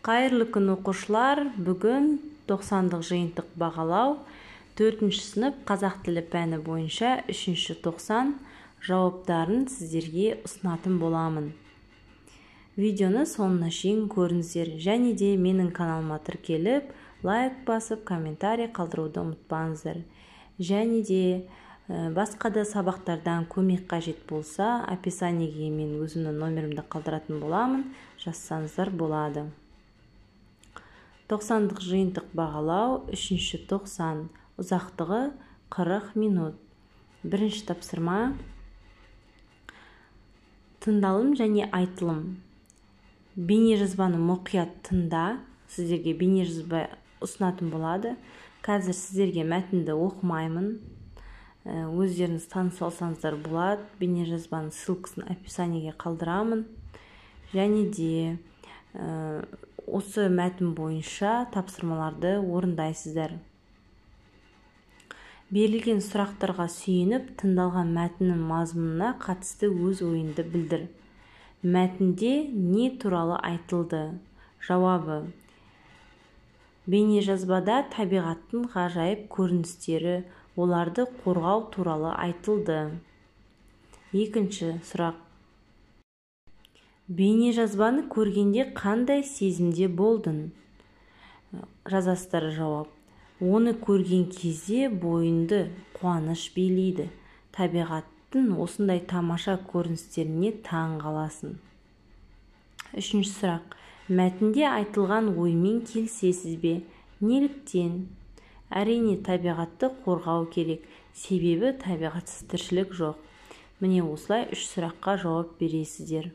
Қайырлы күн оқушылар, бүгін 90-дық жиынтық бағалау 4-ші сынып қазақ тілі пәні бойынша 3-ші 90 жауаптарын сіздерге ұсынатын боламын. Видеоны соңына шейін көріңіздер, және де менің каналыма тіркеліп, лайк басып, комментарий қалдыруды ұмытпаңыздар. Және де басқа да сабақтардан көмек қажет болса, описаниеге мен өзімнің номерімді қалдыратын боламын, жазсаңыздар болады. 90-дық жиынтық бағалау 3-ші 90, ұзақтығы 40 минут. Бірінші тапсырма: тыңдалым және айтылым. Бейнежазбаны мұқият тыңда. Сіздерге бейнежазба ұсынатын болады. Қазір сіздерге мәтінді оқымаймын. Өздеріңіз таныса алсаңыздар болады. Бейнежазбаның ссылкасын описаниеге қалдырамын. Және де осы мәтін бойынша тапсырмаларды орындайсыздар. Берілген сұрақтарға сүйеніп, тыңдалған мәтіннің мазмұнына қатысты өз ойыңды білдір. Мәтінде не туралы айтылды? Жауабы: бейнежазбада табиғаттың ғажайып көріністері, оларды қорғау туралы айтылды. Екінші сұрақ: бейнежазбаны көргенде қандай сезімде болдың? Жазасыздар жауап: оны көрген кезде бойыңды қуаныш билейді. Табиғаттың осындай тамаша көріністеріне таң қаласың. Үшінші сұрақ: мәтінде айтылған оймен келісесіз бе? Неліктен? Әрине, табиғатты қорғау керек, себебі табиғатсыз тіршілік жоқ. Міне осылай 3 сұраққа жауап бересіздер.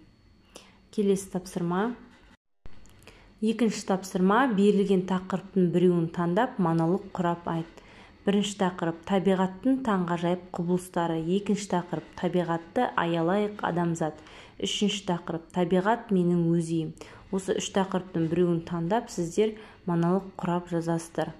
Келесі тапсырма. Екінші тапсырма: берілген тақырыптың біреуін таңдап, монолог құрап айт. Бірінші тақырып: табиғаттың таңғажайып құбылыстары. Екінші тақырып: табиғатты аялайық адамзат. Үшінші тақырып: табиғат менің өзім. Осы 3 тақырыптың біреуін таңдап, сіздер монолог құрап жазасыздар.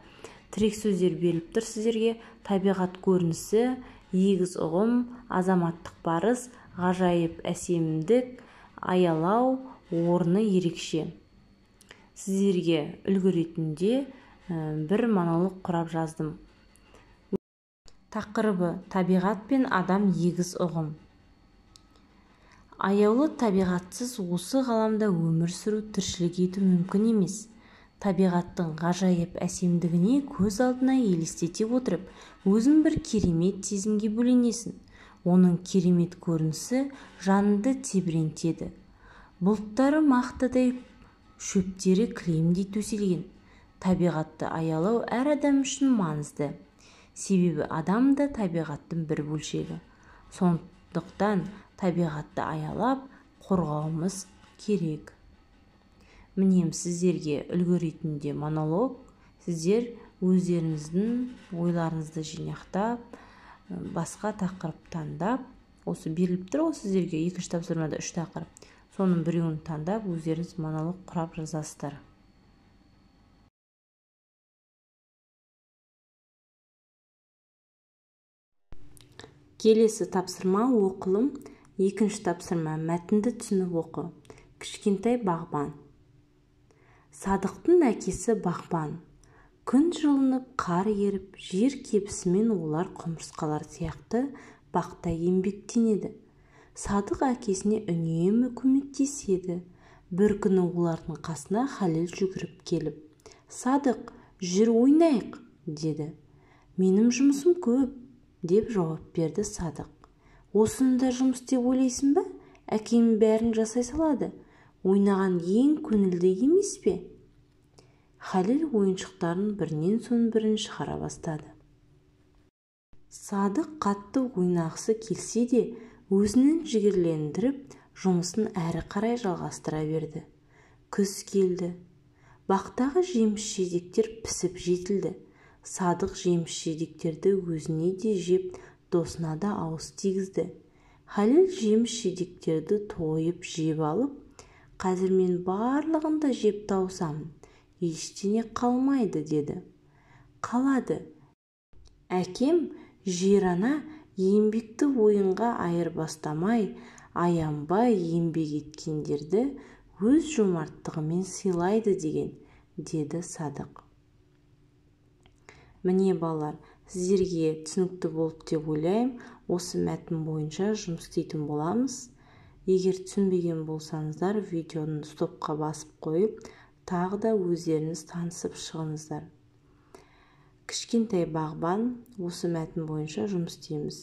Тірек сөздер беріліп тұр сіздерге: табиғат көрінісі, егіз ұғым, азаматтық парыз, ғажайып әсемдік, аялау, орны ерекше. Сіздерге үлгі ретінде бір монолог құрап жаздым. Тақырыбы: табиғат пен адам егіз ұғым. Аяулы табиғатсыз осы ғаламда өмір сүру, тіршілік ету мүмкін емес. Табиғаттың ғажайып әсемдігіне көз алдына елестете отырып, өзің бір керемет сезімге бөленесің. Оның керемет көрінісі жаныңды тебірентеді. Бұлттары мақтадай, шөптері кілемдей төселген. Табиғатты аялау әр адам үшін маңызды. Себебі адам да табиғаттың бір бөлшегі. Сондықтан табиғатты аялап, қорғауымыз керек. Міне сіздерге үлгі ретінде монолог. Сіздер өздеріңіздің ойларыңызды жинақтап, басқа тақырып таңдап, осы беріліп тұр ғой сіздерге екінші тапсырмада 3 тақырып. Соның біреуін таңдап, өздеріңіз монолог құрап жазасыздар. Келесі тапсырма оқылым. Екінші тапсырма: мәтінді түсініп оқы. Кішкентай бағбан. Садықтың әкесі бағбан. Күн жылынып, қар еріп, жер кебісімен олар құмырсқалар сияқты бақта еңбектенеді. Садық әкесіне үнемі көмектеседі. Бір күні олардың қасына Халел жүгіріп келіп: «Садық, жүр ойнайық», деді. «Менің жұмысым көп», деп жауап берді Садық. «Осыны да жұмыс деп ойлайсың ба? Әкем бәрін жасай салады. Ойнаған ең көңілді емес пе?» Халел ойыншықтарын бірінен соң бірін шығара бастады. Садық қатты ойнағысы келсе де, өзінің жігерлендіріп, жұмысын әрі қарай жалғастыра берді. Күз келді. Бақтағы жеміс-жидектер пісіп жетілді. Садық жеміс-жидектерді өзіне де жеп, досына да ауыз тигізді. Халел жеміс-жидектерді тойып жеп алып: «Қазір мен барлығын да жеп таусамын. Ештеңе қалмайды», деді. «Қалады. Әкем, жер-ана, еңбекті ойынға айырбастамай, аянбай еңбек еткендерді өз жомарттығымен сыйлайды деген, деді Садық. Міне балалар, сіздерге түсінікті болды деп ойлаймын. Осы мәтін бойынша жұмыс істейтін боламыз. Егер түсінбеген болсаңыздар, видеоны стопқа басып қойып, тағы да өздеріңіз танысып шығыңыздар. Кішкентай бағбан, осы мәтін бойынша жұмыс істейміз.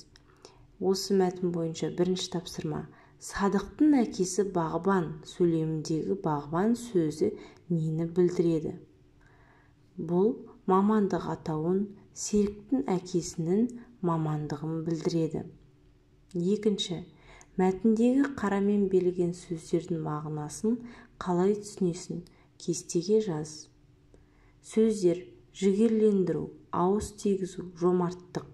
Осы мәтін бойынша бірінші тапсырма. Садықтың әкесі бағбан сөйлеміндегі бағбан сөзі нені білдіреді? Бұл мамандық атауын, Серіктің әкесінің мамандығын білдіреді. Екінші, мәтіндегі қарамен берілген сөздердің мағынасын қалай түсінесің? Кестеге жаз. Сөздер: жігерлендіру, ауыз тигізу, жомарттық.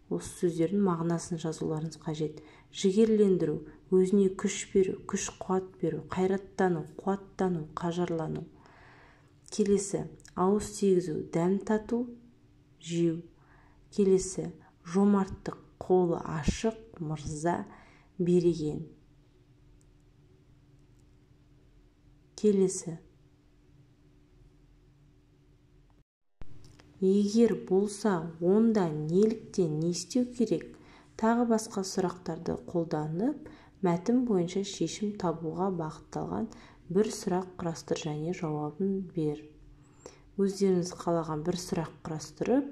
Осы сөздердің мағынасын жазуларыңыз қажет. Жігерлендіру, өзіне күш беру, күш-қуат беру, қайраттану, қуаттану, қажырлану. Келесі: ауыз тигізу, дәм тату, жеу. Келесі: жомарттық, қолы ашық, мырза, берген. Келесі: егер болса, онда неліктен, не істеу керек? Тағы басқа сұрақтарды қолданып, мәтін бойынша шешім табуға бағытталған бір сұрақ құрастыр және жауабын бер. Өздеріңіз қалаған бір сұрақ құрастырып,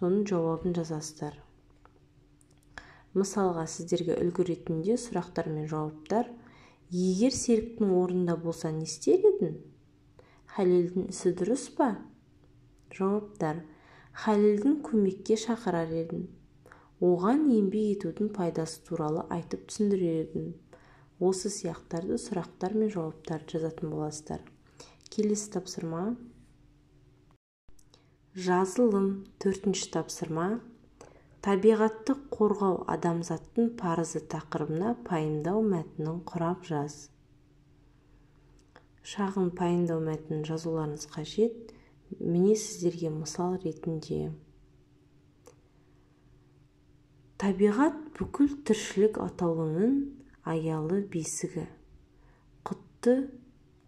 соның жауабын жазасыздар. Мысалға, сіздерге үлгі ретінде сұрақтар мен жауаптар: егер Серіктің орнында болса, не істер едің? Халелдің ісі дұрыс па? Жауаптар: Халелдің көмекке шақырар едім. Оған еңбек етудің пайдасы туралы айтып түсіндірер едім. Осы сияқтарды сұрақтар мен жауаптар жазатын боласыздар. Келесі тапсырма. Жазылым. Төртінші тапсырма. Табиғатты қорғау адамзаттың парызы тақырыбына пайымдау мәтінін құрап жаз. Шағын пайымдау мәтінін жазуларыңыз қажет. Міне сіздерге мысал ретінде. Табиғат бүкіл тіршілік атаулының аялы бесігі, құтты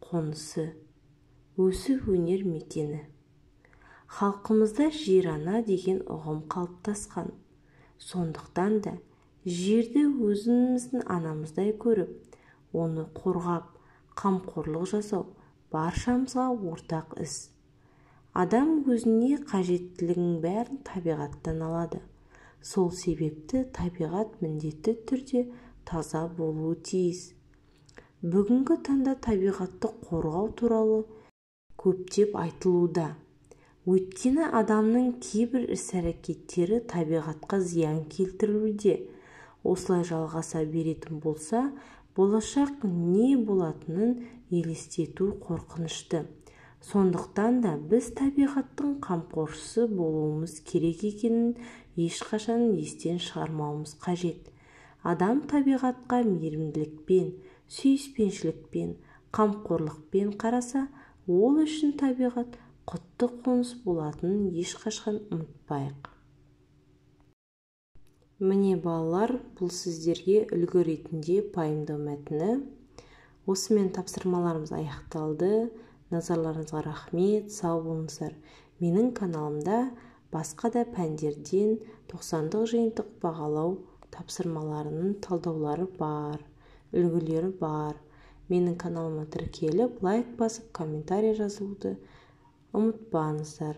қонысы, өсіп өнер мекені. Халқымызда жер-ана деген ұғым қалыптасқан. Сондықтан да жерді өзіміздің анамыздай көріп, оны қорғап, қамқорлық жасау баршамызға ортақ іс. Адам өзіне қажеттілігінің бәрін табиғаттан алады. Сол себепті табиғат міндетті түрде таза болуы тиіс. Бүгінгі таңда табиғатты қорғау туралы көптеп айтылуда. Өйткені адамның кейбір іс-әрекеттері табиғатқа зиян келтіруде. Осылай жалғаса беретін болса, болашақ не болатынын елестету қорқынышты. Сондықтан да біз табиғаттың қамқоршысы болуымыз керек екенін ешқашан естен шығармауымыз қажет. Адам табиғатқа мейірімділікпен, сүйіспеншілікпен, қамқорлықпен қараса, ол үшін табиғат құтты қоныс болатынын ешқашан ұмытпайық. Міне балалар, бұл сіздерге үлгі ретінде пайымдау мәтіні. Осымен тапсырмаларымыз аяқталды. Назарларыңызға рахмет, сау болыңыздар. Менің каналымда басқа да пәндерден 90-дық жиынтық бағалау тапсырмаларының талдаулары бар, үлгілері бар. Менің каналыма тіркеліп, лайк басып, комментарий жазуды ұмытпаңыздар.